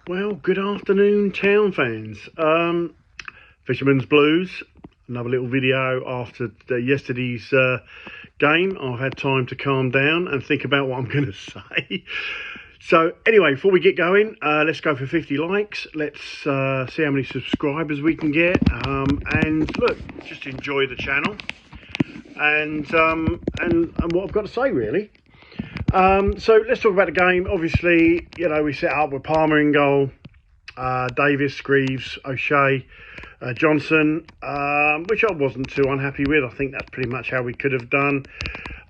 Well, good afternoon, town fans. Fisherman's Blues. Another little video after yesterday's game. I've had time to calm down and think about what I'm going to say. So anyway, before we get going, let's go for 50 likes. Let's see how many subscribers we can get. And look, just enjoy the channel and what I've got to say really. So let's talk about the game. Obviously, we set up with Palmer in goal, Davis, Greaves, O'Shea, Johnson, which I wasn't too unhappy with. I think that's pretty much how we could have done.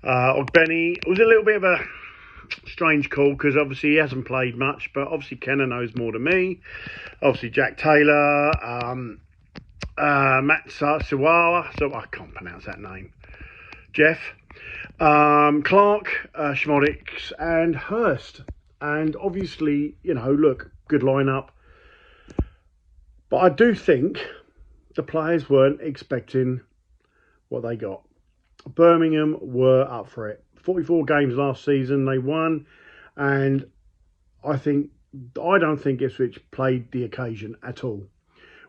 Ogbeni, it was a little bit of a strange call because obviously he hasn't played much, but obviously Kenner knows more than me. Obviously Jack Taylor, Matt Siwawa, so I can't pronounce that name. Jeff, Clark, Schmodix and Hurst. And obviously, look, good lineup. But I do think the players weren't expecting what they got. Birmingham were up for it. 44 games last season, they won. And I don't think Ipswich played the occasion at all.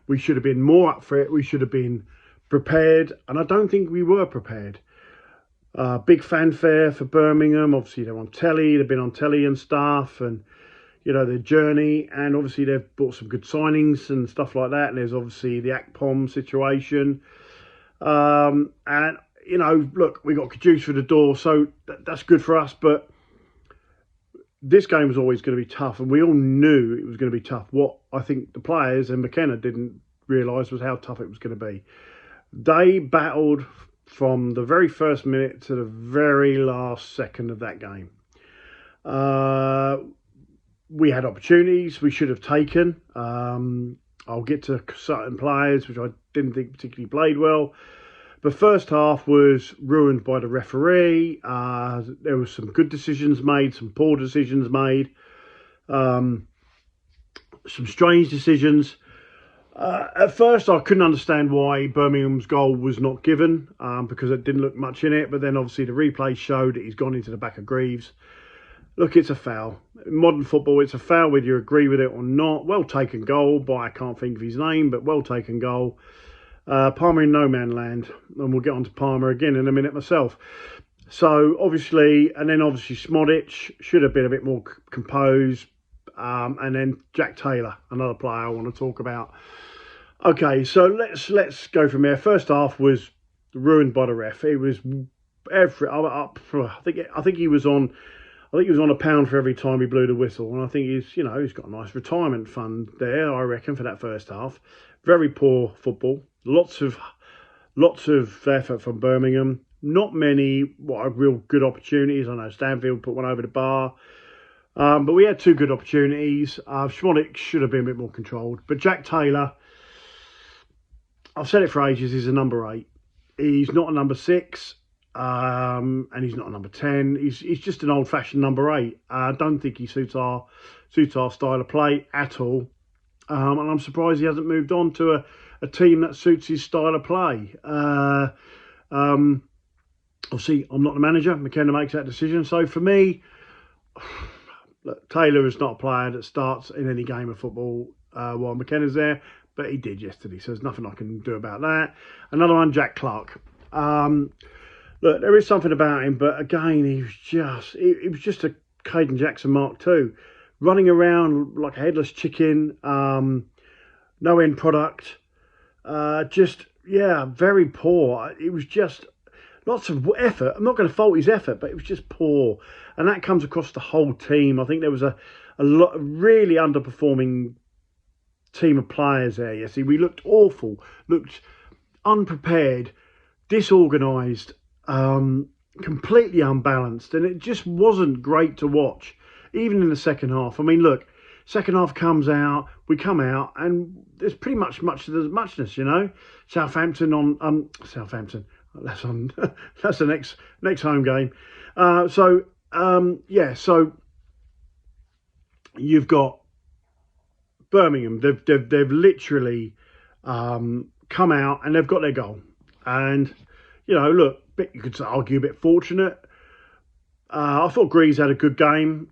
We should have been more up for it. We should have been prepared. And I don't think we were prepared. Big fanfare for Birmingham. Obviously, they're on telly. They've been on telly and stuff, and their journey. And obviously, they've brought some good signings and stuff like that. And there's obviously the Akpom situation. And look, we got Caduce for the door, so that's good for us. But this game was always going to be tough, and we all knew it was going to be tough. What I think the players and McKenna didn't realise was how tough it was going to be. They battled from the very first minute to the very last second of that game. We had opportunities we should have taken. I'll get to certain players which I didn't think particularly played well. The first half was ruined by the referee. There were some good decisions made, some poor decisions made, some strange decisions. At first, I couldn't understand why Birmingham's goal was not given because it didn't look much in it. But then obviously the replay showed that he's gone into the back of Greaves. Look, it's a foul. In modern football, it's a foul whether you agree with it or not. Well taken goal by, I can't think of his name, but well taken goal. Palmer in no man land. And we'll get on to Palmer again in a minute myself. So obviously, and then obviously Schmodich should have been a bit more composed. And then Jack Taylor, another player I want to talk about. Okay, so let's go from there. First half was ruined by the ref. It was I think he was on a pound for every time he blew the whistle, and I think he's got a nice retirement fund there, I reckon, for that first half. Very poor football. Lots of effort from Birmingham. Not many real good opportunities. I know Stanfield put one over the bar. But we had two good opportunities. Schmodix should have been a bit more controlled. But Jack Taylor, I've said it for ages, he's a number 8. He's not a number 6, and he's not a number 10. He's just an old-fashioned number 8. I don't think he suits our style of play at all. And I'm surprised he hasn't moved on to a team that suits his style of play. Obviously, I'm not the manager. McKenna makes that decision. So for me, look, Taylor is not a player that starts in any game of football while McKenna's there, but he did yesterday, so there's nothing I can do about that. Another one, Jack Clark. Look, there is something about him, but again, he was just a Caden Jackson Mark II, running around like a headless chicken, no end product, very poor. It was just lots of effort. I'm not going to fault his effort, but it was just poor. And that comes across the whole team. I think there was a lot really underperforming team of players there. You see, we looked awful, looked unprepared, disorganised, completely unbalanced. And it just wasn't great to watch, even in the second half. I mean, look, second half comes out, we come out, and there's pretty much muchness, Southampton. That's the next home game. So you've got Birmingham. They've literally come out and they've got their goal. And look, you could argue a bit fortunate. I thought Greaves had a good game.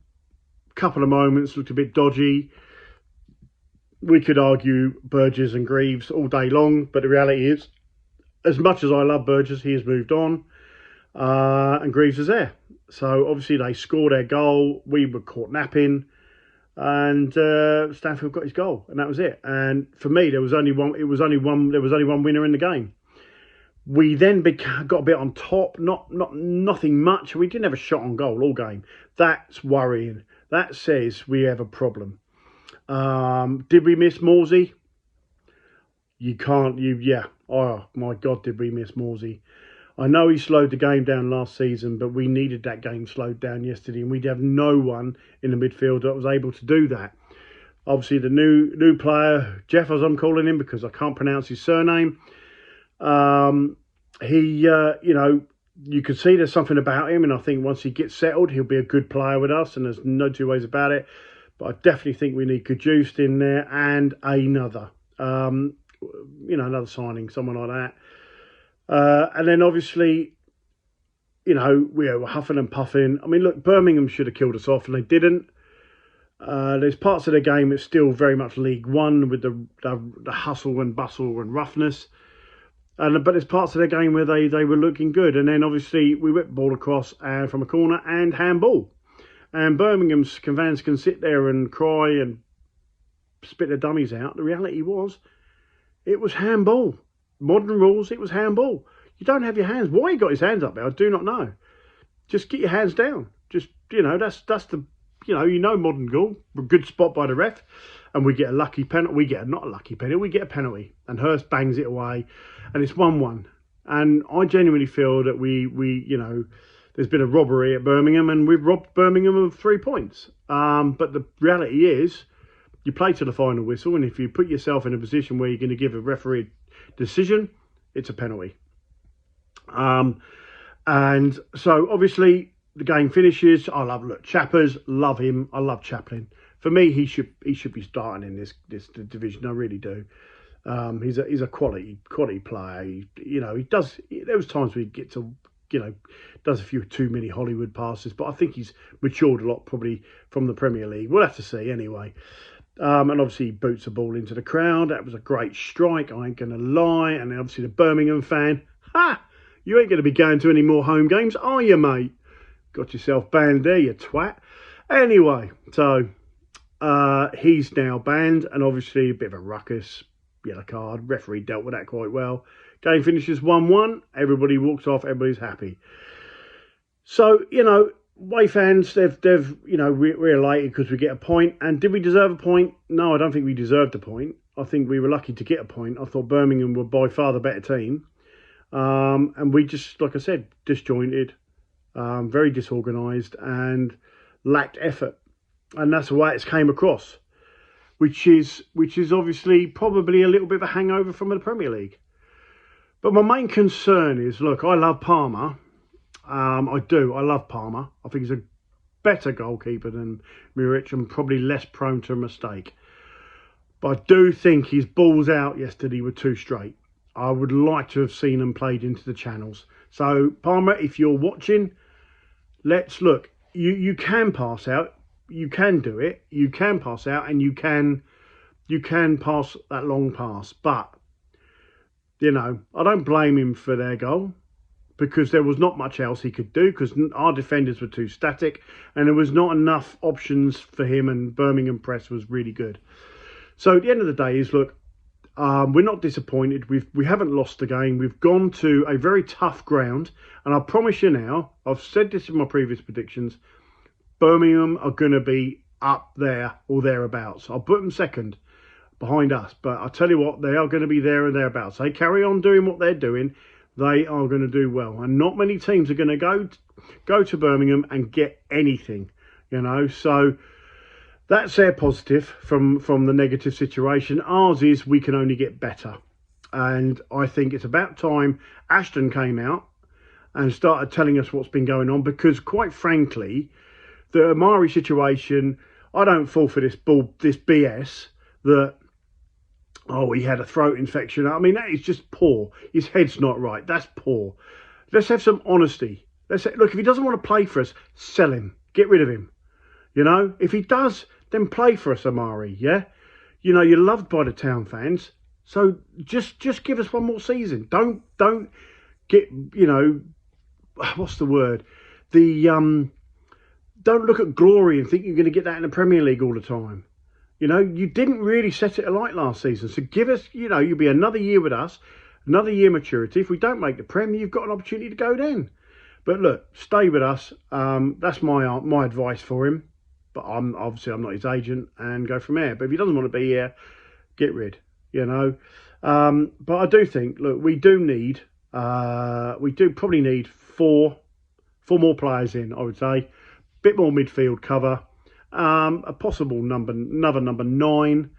Couple of moments looked a bit dodgy. we could argue Burgess and Greaves all day long, but the reality is, as much as I love Burgess, he has moved on, and Greaves is there. So obviously they scored their goal. We were caught napping, and Stanfield got his goal, and that was it. And for me, there was only one. It was only one. There was only one winner in the game. We then got a bit on top. Nothing much. We didn't have a shot on goal all game. That's worrying. That says we have a problem. Did we miss Morsey? You can't. Yeah. Oh my God, did we miss Morsey? I know he slowed the game down last season, but we needed that game slowed down yesterday, and we'd have no one in the midfield that was able to do that. Obviously, the new player, Jeff, as I'm calling him because I can't pronounce his surname. You could see there's something about him, and I think once he gets settled, he'll be a good player with us, and there's no two ways about it. But I definitely think we need Kajust in there and another, another signing, someone like that. And then obviously, we were huffing and puffing. I mean, look, Birmingham should have killed us off, and they didn't. There's parts of the game that's still very much League One with the hustle and bustle and roughness. But there's parts of the game where they were looking good. And then obviously we whipped the ball across from a corner and handball. And Birmingham's fans can sit there and cry and spit their dummies out. The reality was, it was handball. Modern rules, it was handball. You don't have your hands. Why he got his hands up there, I do not know. Just get your hands down. Just, that's the, modern goal. Good spot by the ref. And we get a lucky penalty. We get not a lucky penalty. We get a penalty. And Hurst bangs it away. And it's 1-1. And I genuinely feel that we there's been a robbery at Birmingham, and we've robbed Birmingham of 3 points. But the reality is, you play to the final whistle, and if you put yourself in a position where you're going to give a referee decision, it's a penalty. And so obviously the game finishes. Chappers, love him. I love Chaplin. For me, he should be starting in this division. I really do. He's a quality player. He does. There was times where he gets does a few too many Hollywood passes, but I think he's matured a lot probably from the Premier League. We'll have to see anyway. And obviously he boots the ball into the crowd. That was a great strike, I ain't going to lie. And obviously the Birmingham fan, you ain't going to be going to any more home games, are you, mate? Got yourself banned there, you twat. Anyway, so he's now banned, and obviously a bit of a ruckus, yellow card. Referee dealt with that quite well. Game finishes 1-1. Everybody walks off. Everybody's happy. So, Way fans, we're elated because we get a point. And did we deserve a point? No, I don't think we deserved a point. I think we were lucky to get a point. I thought Birmingham were by far the better team. And we just, like I said, disjointed, very disorganised and lacked effort. And that's the way it's came across, which is obviously probably a little bit of a hangover from the Premier League. But my main concern is, look, I love Palmer. I do. I love Palmer. I think he's a better goalkeeper than Muric and probably less prone to a mistake. But I do think his balls out yesterday were too straight. I would like to have seen them played into the channels. So, Palmer, if you're watching, let's look. You can pass out. You can do it. You can pass out, and you can pass that long pass. But, I don't blame him for their goal, because there was not much else he could do, because our defenders were too static and there was not enough options for him, and Birmingham press was really good. So at the end of the day is, look, we're not disappointed. We haven't lost the game. We've gone to a very tough ground, and I promise you now, I've said this in my previous predictions, Birmingham are going to be up there or thereabouts. I'll put them second behind us, but I tell you what, they are going to be there and thereabouts. They carry on doing what they're doing, they are going to do well. And not many teams are going to go to Birmingham and get anything, So that's their positive from the negative situation. Ours is we can only get better. And I think it's about time Ashton came out and started telling us what's been going on, because quite frankly, the Amari situation, I don't fall for this BS that, he had a throat infection. I mean, that is just poor. His head's not right. That's poor. Let's have some honesty. Let's say, look, if he doesn't want to play for us, sell him. Get rid of him. If he does, then play for us, Amari, yeah? You know, you're loved by the Town fans. So just give us one more season. Don't get, you know, what's the word? The don't look at glory and think you're going to get that in the Premier League all the time. You know, you didn't really set it alight last season. So give us, you know, you'll be another year with us, another year maturity. If we don't make the Prem, you've got an opportunity to go then. But look, stay with us. That's my advice for him. But I'm not his agent, and go from there. But if he doesn't want to be here, get rid. You know. But I do think, look, we do probably need four more players in. I would say, bit more midfield cover, a possible another number 9,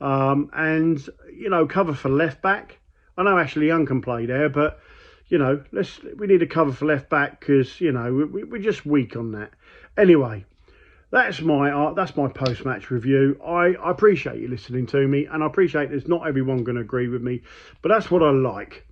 and you know, cover for left back. I know Ashley Young can play there, but you know, we need a cover for left back because you know we're just weak on that. Anyway, that's my post match review. I appreciate you listening to me, and I appreciate there's not everyone going to agree with me, but that's what I like.